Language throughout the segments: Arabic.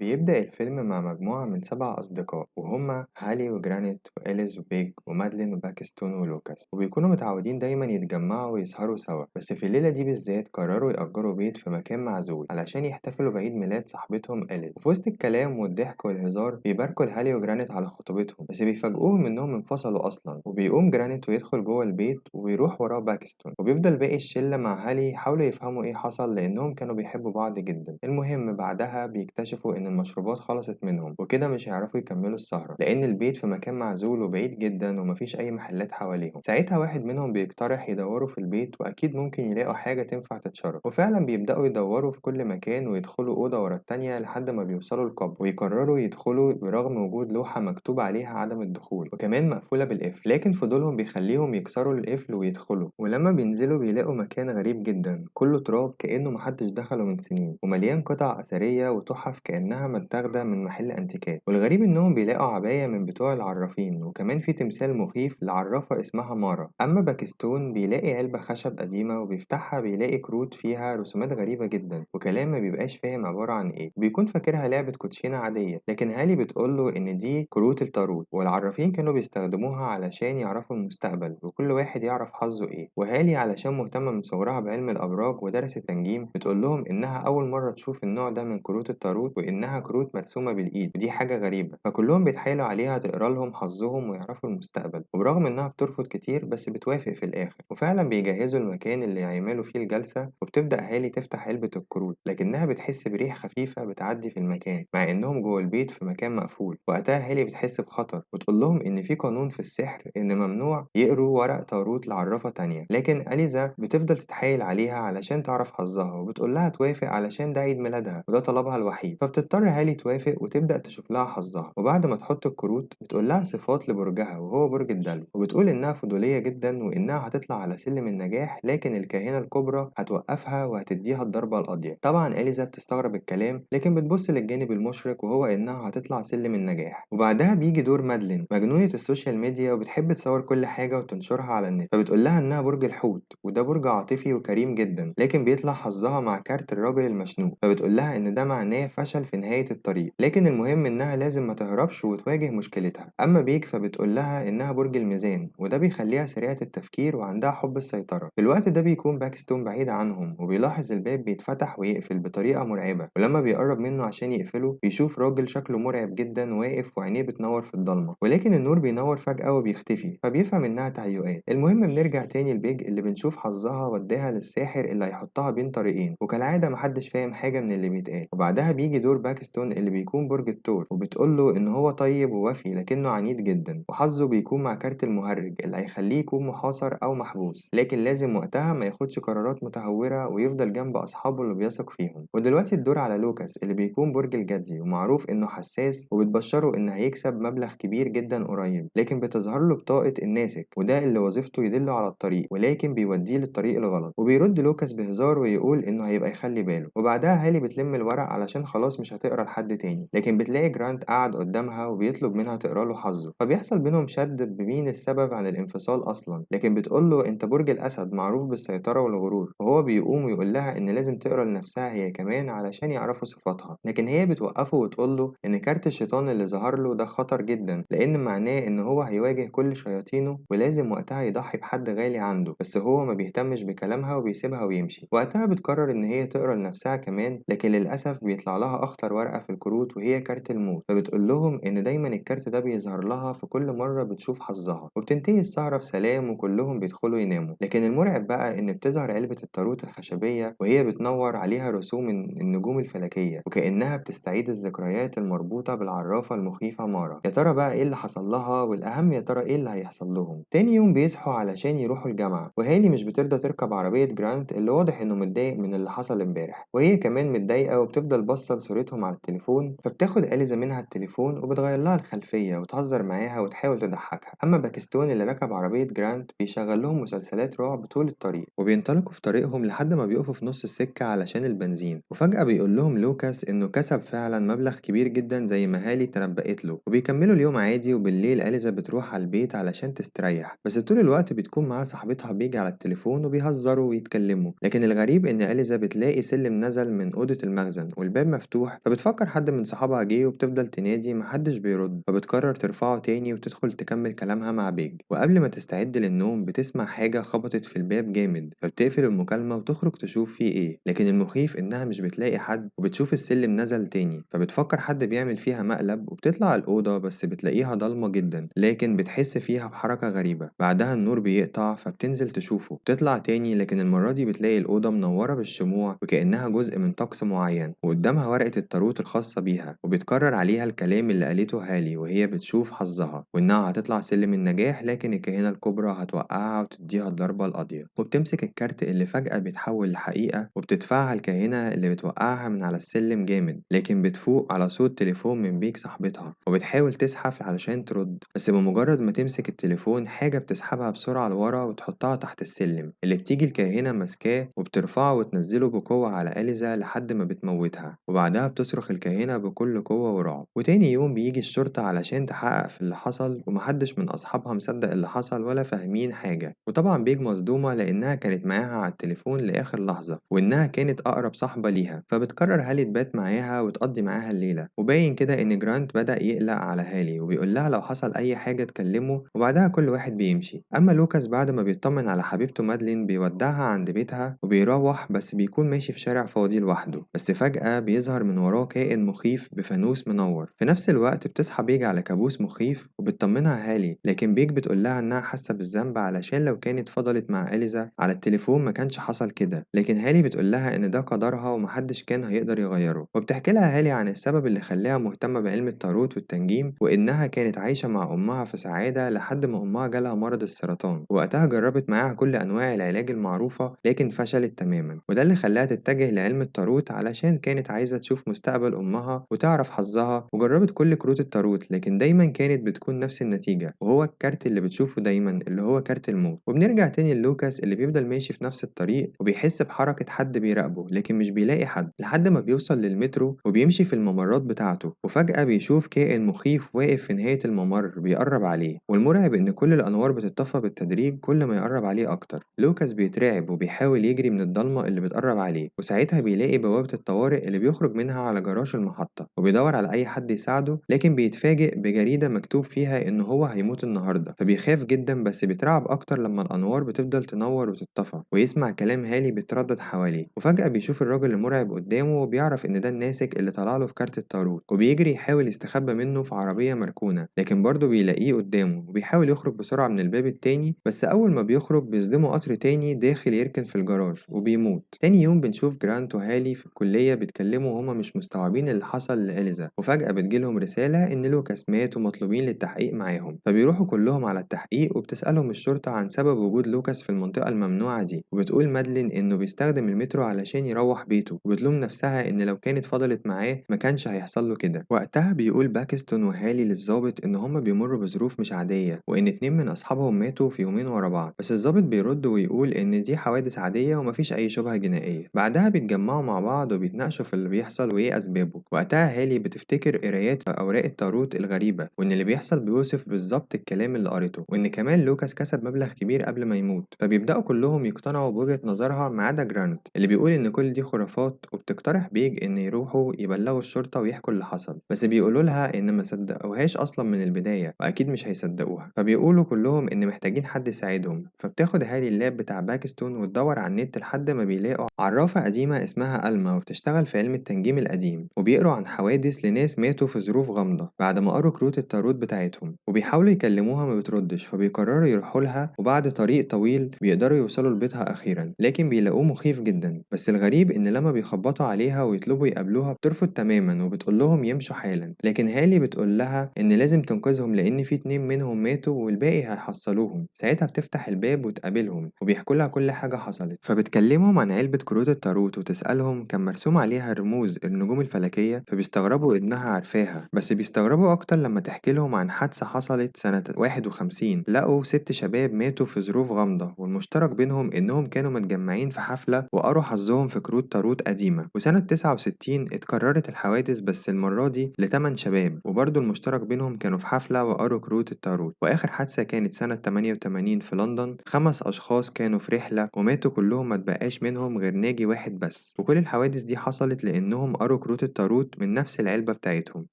بيبدأ الفيلم مع مجموعة من 7 أصدقاء وهما هالي وجرانيت وإليز وبيج ومادلين وباكستون ولوكاس، وبيكونوا متعودين دايما يتجمعوا ويسهروا سوا. بس في الليلة دي بالذات قرروا يأجروا بيت في مكان معزول علشان يحتفلوا بعيد ميلاد صاحبتهم إليز. وفي وسط الكلام والضحك والهزار بيباركوا لهالي وجرانيت على خطوبتهم، بس بيفاجئوهم إنهم انفصلوا أصلا. وبيقوم جرانيت ويدخل جوه البيت وبيروح وراه باكستون، وبيفضل باقي الشلة مع هالي يحاولوا يفهموا إيه حصل لأنهم كانوا بيحبوا بعض جدا. المهم بعدها بيكتشفوا إن المشروبات خلصت منهم وكده مش هيعرفوا يكملوا السهرة لأن البيت في مكان معزول وبعيد جدا ومفيش أي محلات حواليهم. ساعتها واحد منهم بيقترح يدوروا في البيت وأكيد ممكن يلاقوا حاجة تنفع تتشرب، وفعلا بيبدأوا يدوروا في كل مكان ويدخلوا أوضة ورا التانية لحد ما بيوصلوا القبو، ويقرروا يدخلوا برغم وجود لوحة مكتوب عليها عدم الدخول وكمان مقفولة بالقفل. لكن فضولهم بيخليهم يكسروا القفل ويدخلوا، ولما بينزلوا بيلاقوا مكان غريب جدا كله تراب كأنه محدش دخله من سنين، ومليان قطع أثرية وتحف كأنها متاخدة من محل أنتيكات. والغريب إنهم بيلاقوا عباية من بتوع العرافين، وكمان في تمثال مخيف لعرافة اسمها مارا. أما باكستون بيلاقي علبة خشب قديمة وبيفتحها بيلاقي كروت فيها رسومات غريبة جدا وكلام ما بيبقاش فاهم عبارة عن إيه، بيكون فاكرها لعبة كوتشينة عادية. لكن هالي بتقوله إن دي كروت التاروت، والعرافين كانوا بيستخدموها علشان يعرفوا المستقبل وكل واحد يعرف حظه إيه. وهالي علشان مهتمة من صغرها بعلم الأبراج ودرست تنجيم بتقول لهم إنها أول مرة تشوف النوع ده من كروت التاروت وإنها كروت مرسومة بالإيد ودي حاجة غريبة، فكلهم بيتحايلوا عليها تقرا لهم حظهم ويعرفوا المستقبل. وبرغم إنها بترفض كتير بس بتوافق في الآخر، وفعلا بيجهزوا المكان اللي هيعملوا فيه الجلسة. وبتبدأ هالي تفتح علبة الكروت لكنها بتحس بريح خفيفة بتعدي في المكان مع إنهم جوه البيت في مكان مقفول. وقتها هالي بتحس بخطر وتقول لهم إن في قانون في السحر إن ممنوع يقروا ورق تاروت لعرافة تانية. لكن أليزا بتفضل تتحايل عليها علشان تعرف حظها وبتقول لها توافق علشان ده عيد ميلادها وده طلبها الوحيد. فبتضطر هالي توافق وتبدأ تشوف لها حظها، وبعد ما تحط الكروت بتقول لها صفات لبرجها وهو برج الدلو، وبتقول إنها فضولية جدا وإنها هتطلع على سلم النجاح لكن الكاهنة الكبرى هتوقفها وهتديها الضربة القاضية. طبعا إليزا بتستغرب الكلام لكن بتبص للجانب المشرق وهو إنها هتطلع سلم النجاح. وبعدها بيجي دور مادلين مجنونة السوشيال ميديا وبتحب تصور كل حاجة وتنشرها على النت، فبتقول لها إنها برج الحوت وده برج عاطفي وكريم جدا، لكن بيطلع حظها مع كارت الراجل المشنوق، فبتقول لها إن ده معناه فشل في نهاية الطريق، لكن المهم إنها لازم ما تهربش وتواجه مشكلتها. أما بيك فبتقول لها إنها برج الميزان وده بيخليها سريعة التفكير وعندها حب السيطرة. في الوقت ده بيكون باكستون بعيد عنهم وبيلاحظ الباب بيتفتح ويقفل بطريقة مرعبة، ولما بيقرب منه عشان يقفله بيشوف راجل شكله مرعب جدا واقف وعينيه بتنور في الضلمة، ولكن النور بينور فجأة وبيختفي فبيفهم إنها تهيؤات. المهم بنرجع تاني لبيج اللي بنشوف حظها وداها للساحر اللي هيحطها بين طريقين، وكالعادة محدش فاهم حاجة من اللي بيتقال. وبعدها بيجي دور باكستون اللي بيكون برج الثور، وبتقوله إن هو طيب ووفي لكنه عنيد جدا، وحظه بيكون مع كارت المهرج اللي هيخليه يكون محاصر أو محبوس، لكن لازم وقتها ما ياخدش قرارات متهورة ويفضل جنب أصحابه اللي بيثق فيهم. ودلوقتي الدور على لوكاس اللي بيكون برج الجدي ومعروف إنه حساس، وبتبشره إن هيكسب مبلغ كبير جدا قريب، لكن بتظهر له بطاقة الناسك وده اللي وظيفته يدله على الطريق ولكن بيوديه للطريق الغلط. وبيرد لوكاس بهزار ويقول إنه هيبقى يخلي باله. وبعدها هالي بتلم الورق علشان خلاص مش هتقرا لحد تاني، لكن بتلاقي جرانت قاعد قدامها وبيطلب منها تقرا له حظه، فبيحصل بينهم شد بمين السبب عن الانفصال أصلا. لكن بتقول له أنت برج الأسد معروف بالسيطرة والغرور، وهو بيقوم ويقول لها إن لازم تقرا لنفسها هي كمان علشان يعرفوا صفاتها. لكن هي بتوقفه وتقول له إن كارت الشيطان اللي ظهر له ده خطر جدا لأن معناه إن هو هيواجه كل شياطينه ولازم وقتها يضحي بحد غالي عنده، بس هو ما بيهتمش بكلامها وبيسيبها ويمشي. وقتها بتقرر إن هي تقرا لنفسها كمان، لكن للأسف بيطلع لها أخطر ورقة في الكروت وهي كارت الموت، فبتقول لهم إن دايما الكارت ده بيظهر لها في كل مرة بتشوف حظها. وبتنتهي السهرة في سلام وكلهم بيدخلوا يناموا. لكن المرعب بقى إن بتظهر علبة التاروت الخشبية وهي بتنور عليها رسوم النجوم الفلكية وكأنها بتستعيد الذكريات المربوطة بالعرافة المخيفة مارا. يا ترى بقى إيه اللي حصل لها، والأهم يا ترى إيه اللي هيحصل لهم. تاني يوم بيصحوا علشان يروحوا الجامعة، وهالي مش بترضى تركب عربية جرانت اللي واضح إنه متضايق من اللي حصل امبارح، وهي كمان متضايقة وبتفضل باصة لصورتهم على التليفون. فبتاخد أليزا منها التليفون وبتغير لها الخلفية وتهزر معاها وتحاول تضحكها. أما باكستون اللي ركب عربية جرانت بيشغل لهم مسلسلات رعب طول الطريق، وبينطلقوا في طريقهم لحد ما بيقفوا في نص السكة علشان البنزين. وفجأة بيقول لهم لوكاس إنه كسب فعلا مبلغ كبير جدا زي ما هالي تنبأت له، وبيكملوا اليوم عادي. وبالليل أليزا بتروح على البيت علشان تستريح، بس طول الوقت بتكون معاها صاحبتها بيجي على التليفون وبيهزروا ويتكلموا. لكن الغريب إن أليزا بتلاقي سلم نزل من أوضة المخزن والباب مفتوح، فبتقرر فبتفكر حد من صحابها جه وبتفضل تنادي محدش بيرد، فبتقرر ترفعه تاني وتدخل تكمل كلامها مع بيج. وقبل ما تستعد للنوم بتسمع حاجة خبطت في الباب جامد، فبتقفل المكالمة وتخرج تشوف فيه ايه، لكن المخيف انها مش بتلاقي حد وبتشوف السلم نزل تاني، فبتفكر حد بيعمل فيها مقلب وبتطلع الأوضة بس بتلاقيها ضلمة جدا، لكن بتحس فيها بحركة غريبة. بعدها النور بيقطع فبتنزل تشوفه، بتطلع تاني لكن المرة دي بتلاقي الأوضة منورة بالشموع وكأنها جزء من طقس معين، وقدامها ورقة التاروت الخاصة بيها، وبتكرر عليها الكلام اللي قالته هالي وهي بتشوف حظها، وإنها هتطلع سلم النجاح لكن الكاهنة الكبرى هتوقعها وتديها الضربة القاضية. وبتمسك الكارت اللي فجأة بيتحول لحقيقة وبتدفعها الكاهنة اللي بتوقعها من على السلم جامد، لكن بتفوق على صوت تليفون من بيك صاحبتها وبتحاول تزحف علشان ترد، بس بمجرد ما تمسك التليفون حاجة بتسحبها بسرعة لورا وتحطها تحت السلم، اللي بتيجي الكاهنة ماسكاه وبترفعه وتنزله بقوة على أليزا لحد ما بتموتها، وبعدها بتصرخ الكاهنة بكل قوة ورعب. وتاني يوم بيجي الشرطة علشان تحقق في اللي حصل، ومحدش من أصحابها مصدق اللي حصل ولا فاهمين حاجة. وطبعا بيج مصدومة لأنها كانت معاها على التليفون لآخر لحظة وإنها كانت أقرب صاحبة ليها، فبتقرر هالي تبات معاها وتقضي معاها الليلة. وباين كده إن جرانت بدأ يقلق على هالي وبيقول لها لو حصل أي حاجة تكلمه، وبعدها كل واحد بيمشي. أما لوكاس بعد ما بيطمن على حبيبته مادلين بيودعها عند بيتها وبيروح، بس بيكون ماشي في شارع فاضي لوحده، بس فجأة بيظهر من وراه كائن مخيف بفانوس منور. في نفس الوقت بتصحى بيج على كابوس مخيف وبتطمنها هالي، لكن بيج بتقول لها إنها حاسة بالذنب علشان لو كانت فضلت مع إليزا على التليفون ما كانش حصل كده، لكن هالي بتقول لها إن ده قدرها ومحدش كان هيقدر يغيره. وبتحكي لها هالي عن السبب اللي خلاها مهتمة بعلم التاروت والتنجيم، وإنها كانت عايشة مع أمها في سعادة لحد ما أمها جالها مرض السرطان، وقتها جربت معاها كل أنواع العلاج المعروفة لكن فشلت تماما، وده اللي خلاها تتجه لعلم التاروت علشان كانت عايزة تشوف مستقبل أمها وتعرف حظها. وجربت كل كروت التاروت لكن دايما كانت بتكون نفس النتيجة، وهو الكارت اللي بتشوفه دايما اللي هو كارت الموت. وبنرجع تاني للوكاس اللي بيفضل ماشي في نفس الطريق وبيحس بحركة حد بيراقبه لكن مش بيلاقي حد، لحد ما بيوصل للمترو وبيمشي في الممرات بتاعته، وفجأة بيشوف كائن مخيف واقف في نهاية الممر بيقرب عليه. والمرعب إن كل الأنوار بتطفى بالتدريج كل ما يقرب عليه أكتر. لوكاس بيترعب وبيحاول يجري من الضلمة اللي بتقرب عليه، وساعتها بيلاقي بوابة الطوارئ اللي بيخرج منها على جراج المحطة، وبيدور على أي حد يساعده لكن بيتفاجئ بجريدة مكتوب فيها إن هو هيموت النهاردة، فبيخاف جدا بس بيترعب أكتر لما الأنوار بتفضل تنور وتطفى ويسمع كلام هالي بيتردد حواليه. وفجأة بيشوف الراجل المرعب قدامه وبيعرف إن ده الناسك اللي طلع له في كارت التاروت، وبيجري يحاول يستخبى منه في عربية مركونة لكن برضه بيلاقيه قدامه وبيحاول يخرج بسرعة من الباب التاني، بس أول ما بيخرج بيصدمه قطر تاني داخل يركن في الجراج وبيموت. تاني يوم بنشوف جرانت وهالي في الكلية بيتكلموا وهما مش مستوعبين اللي حصل لإليزا، وفجأة بتجيلهم رسالة إن لوكاس مات ومطلوبين للتحقيق معاهم، فبيروحوا كلهم على التحقيق وبتسألهم الشرطة عن سبب وجود لوكاس في المنطقة الممنوعة دي، وبتقول مادلين إنه بيستخدم المترو علشان يروح بيته، وبتلوم نفسها إن لو كانت فضلت معاه ما كانش هيحصل له كده. وقتها بيقول باكستون وهالي للظابط إن هما بيمروا بظروف مش عادية وإن اتنين من أصحابهم ماتوا في يومين ورا بعض، بس الظابط بيرد ويقول إن دي حوادث عادية ومفيش أي شبهة جنائية. بعدها بيتجمعوا مع بعض وبيتناقشوا في اللي بيحصل وإيه أسبابه. وقتها هالي بتفتكر قرايات في أوراق التاروت الغريبة وإن اللي بيحصل بيوصف بالظبط الكلام اللي قريته، وإن كمان لوكاس كسب مبلغ كبير قبل ما يموت، فبيبدأوا كلهم يقتنعوا بوجهة نظرها ما عدا جرانت اللي بيقول إن كل دي خرافات، وبتقترح بيج إن يروحوا يبلغوا الشرطة ويحكوا اللي حصل، بس بيقولوا لها إن ما صدقوهاش أصلا من البداية وأكيد مش هيصدقوها، فبيقولوا كلهم إن محتاجين حد يساعدهم. فبتاخد هالي اللاب بتاع باكستون وتدور على النت لحد ما بيلاقوا عرافة قديمة اسمها ألما وبتشتغل في علم التنجيم القديم، وبيقروا عن حوادث لناس ماتوا في ظروف غامضة بعد ما قروا كروت التاروت بتاعتهم، وبيحاولوا يكلموها ما بتردش، فبيقرروا يروحوا لها وبعد طريق طويل بيقدروا يوصلوا لبيتها أخيرا، لكن بيلاقوه مخيف جدا. بس الغريب إن لما بيخبطوا عليها ويطلبوا يقابلوها بترفض تماما وبتقول لهم يمشوا حالا، لكن هالي بتقول لها إن لازم تنقذهم لأن في اتنين منهم ماتوا والباقي هيحصلوهم. ساعتها بتفتح الباب وتقابلهم وبيحكوا لها كل حاجة حصلت، فبتكلمهم عن علبة كروت التاروت وتسألهم كان مرسوم عليها رموز النجوم الفلكية، فبيستغربوا إنها عارفاها، بس بيستغربوا أكتر لما تحكي لهم عن حادثة حصلت سنة 51 لقوا 6 شباب ماتوا في ظروف غامضة والمشترك بينهم إنهم كانوا متجمعين في حفلة وقروا حظهم في كروت تاروت قديمة. وسنة 69 اتكررت الحوادث بس المرة دي ل8 شباب وبرضه المشترك بينهم كانوا في حفلة وقروا كروت التاروت. وآخر حادثة كانت سنة 88 في لندن، 5 أشخاص كانوا في رحلة وماتوا كلهم متبقاش منهم غير ناجي واحد بس، وكل الحوادث دي حصلت لأنهم قروا بيختاروا كروت التاروت من نفس العلبة بتاعتهم،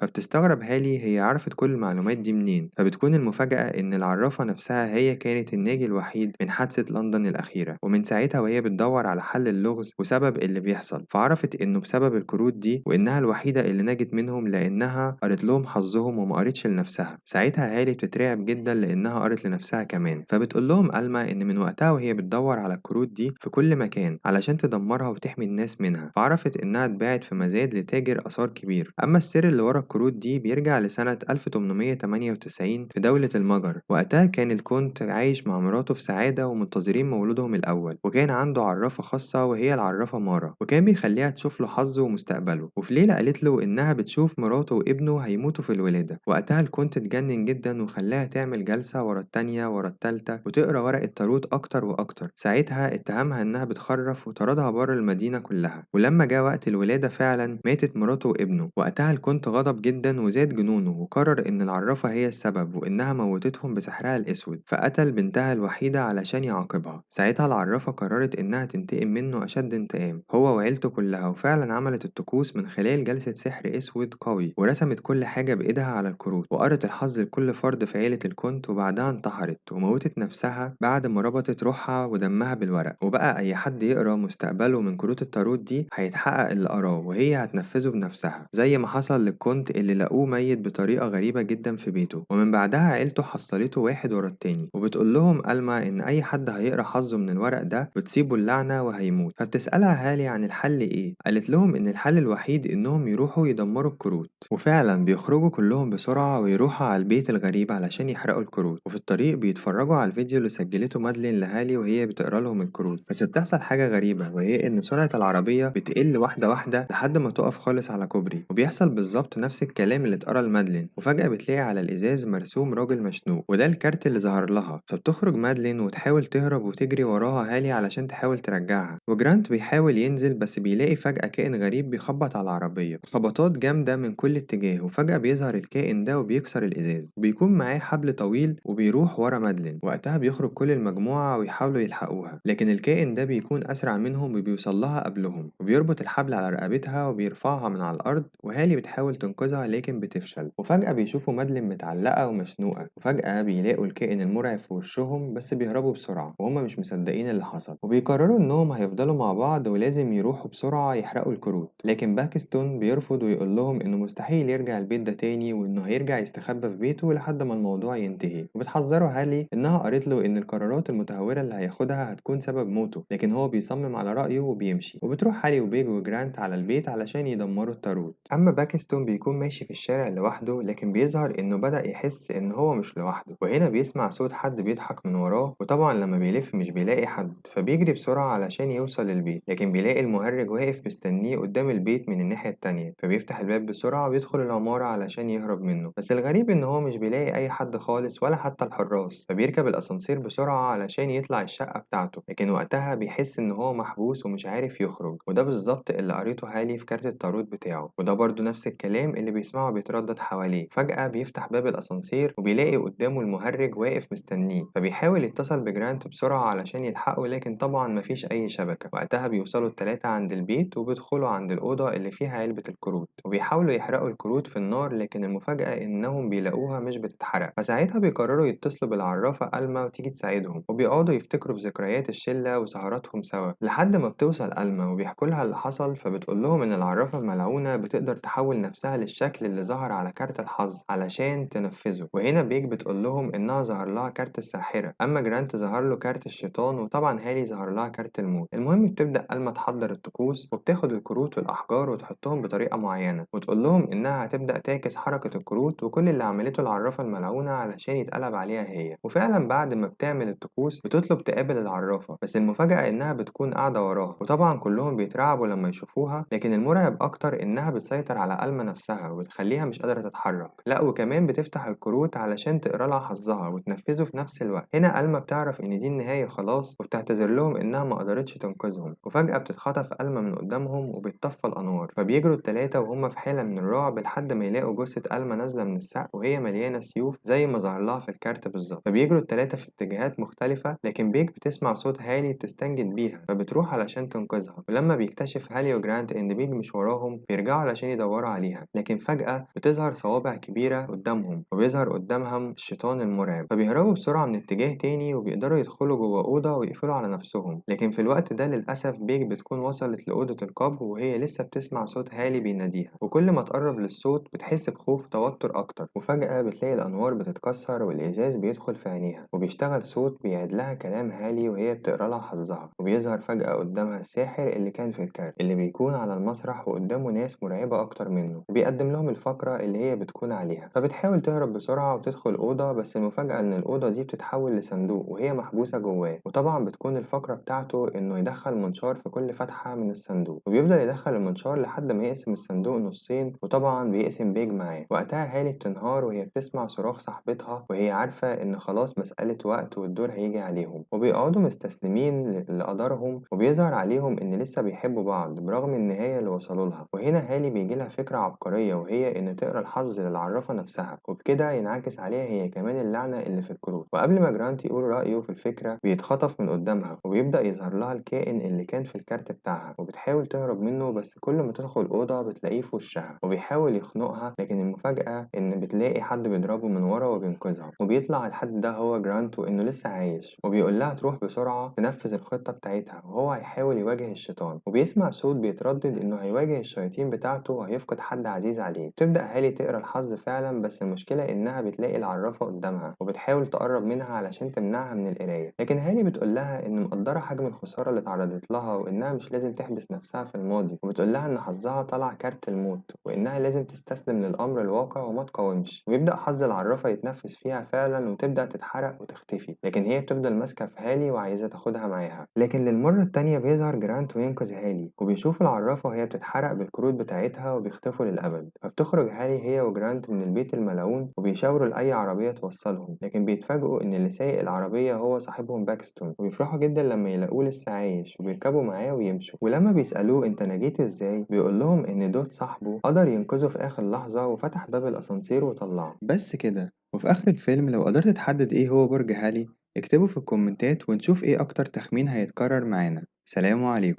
فبتستغرب هالي هي عرفت كل المعلومات دي منين، فبتكون المفاجأة إن العرافة نفسها هي كانت الناجي الوحيد من حادثة لندن الأخيرة، ومن ساعتها وهي بتدور على حل اللغز وسبب اللي بيحصل، فعرفت إنه بسبب الكروت دي وإنها الوحيدة اللي نجت منهم لأنها قرت لهم حظهم وما قرتش لنفسها. ساعتها هالي بتترعب جدا لأنها قرت لنفسها كمان، فبتقول لهم ألما إن من وقتها وهي بتدور على الكروت دي في كل مكان علشان تدمرها وتحمي الناس منها، فعرفت إنها اتباعت في مزاد لتاجر آثار كبير. أما السر اللي ورا الكروت دي بيرجع لسنة 1898 في دولة المجر، وقتها كان الكونت عايش مع مراته في سعادة ومنتظرين مولودهم الأول، وكان عنده عرافة خاصة وهي العرافة مارا، وكان بيخليها تشوف له حظه ومستقبله. وفي ليلة قالت له إنها بتشوف مراته وابنه هيموتوا في الولادة. وقتها الكونت اتجنن جدا وخلاها تعمل جلسة ورا التانية ورا التالتة وتقرا ورق التاروت أكتر وأكتر. ساعتها اتهمها إنها بتخرف وطردها بره المدينة كلها. ولما جه وقت الولادة فعلا ماتت مراته وابنه. وقتها الكونت غضب جدا وزاد جنونه وقرر إن العرافة هي السبب وإنها موتتهم بسحرها الأسود، فقتل بنتها الوحيدة علشان يعاقبها. ساعتها العرافة قررت إنها تنتقم منه أشد انتقام هو وعيلته كلها، وفعلا عملت الطقوس من خلال جلسة سحر أسود قوي، ورسمت كل حاجة بإيدها على الكروت وقرت الحظ لكل فرد في عيلة الكونت، وبعدها انتحرت وموتت نفسها بعد ما ربطت روحها ودمها بالورق. وبقى أي حد يقرأ مستقبله من كروت التاروت دي هيتحقق اللي قراه وهي هتنفذه بنفسها، زي ما حصل للكونت اللي لقوه ميت بطريقة غريبة جدا في بيته. ومن بعدها عيلته حصلته واحد ورا التاني، وبتقول لهم ألما إن أي حد هيقرأ حظه من الورق ده بتصيبه اللعنة وهيموت. فبتسألها هالي عن الحل إيه، قالت لهم إن الحل الوحيد إنهم يروحوا يدمروا الكروت. وفعلا بيخرجوا كلهم بسرعة ويروحوا على البيت الغريب علشان يحرقوا الكروت، وفي الطريق بيتفرجوا على الفيديو اللي سجلته مادلين لهالي وهي بتقرا لهم الكروت. بس بتحصل حاجة غريبة، وهي إن سرعة العربية بتقل واحدة واحدة لحد ما تقف خالص على كوبري، وبيحصل بالظبط نفس الكلام اللي اتقرا لمادلين. وفجأة بتلاقي على الإزاز مرسوم راجل مشنوق، وده الكارت اللي ظهر لها. فبتخرج مادلين وتحاول تهرب وتجري وراها هالي علشان تحاول ترجعها. وجرانت بيحاول ينزل بس بيلاقي فجأة كائن غريب بيخبط على العربية خبطات جامدة من كل اتجاه، وفجأة بيظهر الكائن ده وبيكسر الإزاز، وبيكون معاه حبل طويل وبيروح ورا مادلين. وقتها بيخرج كل المجموعة ويحاولوا يلحقوها، لكن الكائن ده بيكون أسرع منهم وبيوصل لها قبلهم، وبيربط الحبل على رقبتها وبيرفعها من على الأرض. وهالي بتحاول تنقذها لكن بتفشل. وفجأة بيشوفوا مادلين متعلقة ومشنوقة، وفجأة بيلاقوا الكائن المرعب في وشهم بس بيهربوا بسرعة وهم مش مصدقين اللي حصل، وبيقرروا إنهم هيفضلوا مع بعض ولازم يروحوا بسرعة يحرقوا الكروت. لكن باكستون بيرفض ويقول لهم إنه مستحيل يرجع البيت ده تاني، وإنه هيرجع يستخبى في بيته لحد ما الموضوع ينتهي. وبتحذره هالي إنها قالت له إن القرارات المتهورة اللي هياخدها هتكون سبب موته، لكن هو بيصمم على رأيه وبيمشي. وبتروح هالي وبيج وجرانت على البيت علشان يدمروا التاروت. أما باكستون بيكون ماشي في الشارع لوحده، لكن بيظهر إنه بدأ يحس إن هو مش لوحده، وهنا بيسمع صوت حد بيضحك من وراه. وطبعا لما بيلف مش بيلاقي حد، فبيجري بسرعة علشان يوصل للبيت، لكن بيلاقي المهرج واقف مستنيه قدام البيت من الناحية التانية، فبيفتح الباب بسرعة ويدخل العمارة علشان يهرب منه. بس الغريب إن هو مش بيلاقي أي حد خالص ولا حتى الحراس، فبيركب الأسانسير بسرعة علشان يطلع الشقة بتاعته، لكن وقتها بيحس إن هو محبوس ومش عارف يخرج. وده بالظبط اللي قريته هالي في كارت التاروت بتاعه، وده برضه نفس الكلام اللي بيسمعه بيتردد حواليه. فجأة بيفتح باب الأسانسير وبيلاقي قدامه المهرج واقف مستنيه، فبيحاول يتصل بجرانت بسرعة علشان يلحقه، لكن طبعا مفيش أي شبكة. وقتها بيوصلوا التلاتة عند البيت وبيدخلوا عند الأوضة اللي فيها علبة الكروت، وبيحاولوا يحرقوا الكروت في النار، لكن المفاجأة إنهم بيلاقوها مش بتتحرق. فساعتها بيقرروا يتصلوا بالعرافة ألما وتيجي تساعدهم، وبيقعدوا يفتكروا بذكريات الشلة وسهراتهم سوا لحد ما بتوصل ألما وبيحكوا لها اللي حصل. فبتقول لهم إن العرافة الملعونة بتقدر تحول نفسها للشكل اللي ظهر على كارت الحظ علشان تنفذه. وهنا بيج بتقول لهم إنها ظهر لها كارت الساحرة، أما جرانت ظهر له كارت الشيطان، وطبعا هالي ظهر لها كارت الموت. المهم بتبدأ ألما تحضر الطقوس وبتاخد الكروت والأحجار وتحطهم بطريقة معينة، وتقول لهم إنها هتبدأ تعكس حركة الكروت وكل اللي عملته العرافة الملعونة علشان يتقلب عليها هي. وفعلا بعد ما بتعمل الطقوس بتطلب تقابل العرافة، بس المفاجأة إنها بتكون قاعدة وراها. وطبعا كلهم بيترعبوا لما يشوفوها، لكن المرعب أكتر إنها بتسيطر على ألما نفسها وبتخليها مش قادرة تتحرك، لا وكمان بتفتح الكروت علشان تقرا لها حظها وتنفذه في نفس الوقت. هنا ألما بتعرف إن دي النهاية خلاص، وبتعتذر لهم إنها ما قدرتش تنقذهم. وفجأة بتتخطف ألما من قدامهم وبتطفى الأنوار، فبيجروا التلاتة وهم في حالة من الرعب لحد ما يلاقوا جثة ألما نازلة من السقف وهي مليانة سيوف زي ما ظهر لها في الكارت بالظبط. فبيجروا التلاتة في اتجاهات مختلفة، لكن بيج بتسمع صوت هالي بتستنجد بيها، فبتروح علشان تنقذها. ولما بيكتشف هالي وجرانت إن بيج مش بتمشي وراهم بيرجعوا علشان يدوروا عليها، لكن فجأة بتظهر صوابع كبيرة قدامهم وبيظهر قدامهم الشيطان المرعب، فبيهربوا بسرعة من اتجاه تاني وبيقدروا يدخلوا جوه أوضة ويقفلوا على نفسهم. لكن في الوقت ده للأسف بيج بتكون وصلت لأوضة القبر وهي لسه بتسمع صوت هالي بيناديها، وكل ما تقرب للصوت بتحس بخوف وتوتر أكتر، وفجأة بتلاقي الأنوار بتتكسر والإزاز بيدخل في عينيها وبيشتغل صوت بيعيد لها كلام هالي وهي بتقرا لها حظها، وبيظهر فجأة قدامها الساحر اللي كان في الكارت اللي بيكون على المسرح وقدامه ناس مرعبة أكتر منه وبيقدم لهم الفقرة اللي هي بتكون عليها، فبتحاول تهرب بسرعة وتدخل أوضة، بس المفاجأة إن الأوضة دي بتتحول لصندوق وهي محبوسة جواه، وطبعا بتكون الفقرة بتاعته إنه يدخل منشار في كل فتحة من الصندوق وبيفضل يدخل المنشار لحد ما يقسم الصندوق نصين، وطبعا بيقسم بيج معاه. وقتها هالي بتنهار وهي بتسمع صراخ صاحبتها وهي عارفة إن خلاص مسألة وقت والدور هيجي عليهم، وبيقعدوا مستسلمين لقدرهم وبيظهر عليهم إن لسه بيحبوا بعض برغم النهاية اللي وصلوا لها. وهنا هالي بيجيلها فكرة عبقرية وهي إن تقرا الحظ للعرافة نفسها وبكده ينعكس عليها هي كمان اللعنة اللي في الكروت. وقبل ما جرانت يقول رأيه في الفكرة بيتخطف من قدامها وبيبدأ يظهر لها الكائن اللي كان في الكارت بتاعها وبتحاول تهرب منه، بس كل ما تدخل الأوضة بتلاقيه في وشها وبيحاول يخنقها، لكن المفاجأة إن بتلاقي حد بيضربه من ورا وبينقذها، وبيطلع الحد ده هو جرانت وإنه لسه عايش وبيقول لها تروح بسرعة تنفذ الخطة بتاعتها وهو هيحاول يواجه الشيطان. وبيسمع صوت بيتردد إنه هيواجه الشياطين بتاعته وهيفقد حد عزيز عليه. تبدأ هالي تقرا الحظ فعلا، بس المشكلة إنها بتلاقي العرافة قدامها وبتحاول تقرب منها علشان تمنعها من القراية، لكن هالي بتقول لها إن مقدرة حجم الخسارة اللي اتعرضت لها وإنها مش لازم تحبس نفسها في الماضي، وبتقول لها إن حظها طلع كارت الموت وإنها لازم تستسلم للأمر الواقع وما تقاومش. ويبدأ حظ العرافة يتنفذ فيها فعلا وتبدأ تتحرق وتختفي، لكن هي بتفضل ماسكة في هالي وعايزة تاخدها معاها. لكن للمرة التانية بيظهر جرانت وينقذ هالي وبيشوف العرافة وهي بتتحرق بالكروت بتاعتها وبيختفوا للأبد، فبتخرج هالي هي وجرانت من البيت الملعون وبيشاوروا لأي عربية توصلهم، لكن بيتفاجئوا إن اللي سايق العربية هو صاحبهم باكستون، وبيفرحوا جدا لما يلاقوه لسه عايش وبيركبوا معاه ويمشوا. ولما بيسألوه انت نجيت ازاي بيقول لهم ان دوت صاحبه قدر ينقذه في آخر لحظة وفتح باب الأسانسير وطلعه. بس كده. وفي آخر الفيلم لو قدرت تحدد ايه هو برج هالي اكتبوا في الكومنتات ونشوف ايه أكتر تخمين هيتكرر معانا. سلام عليكم.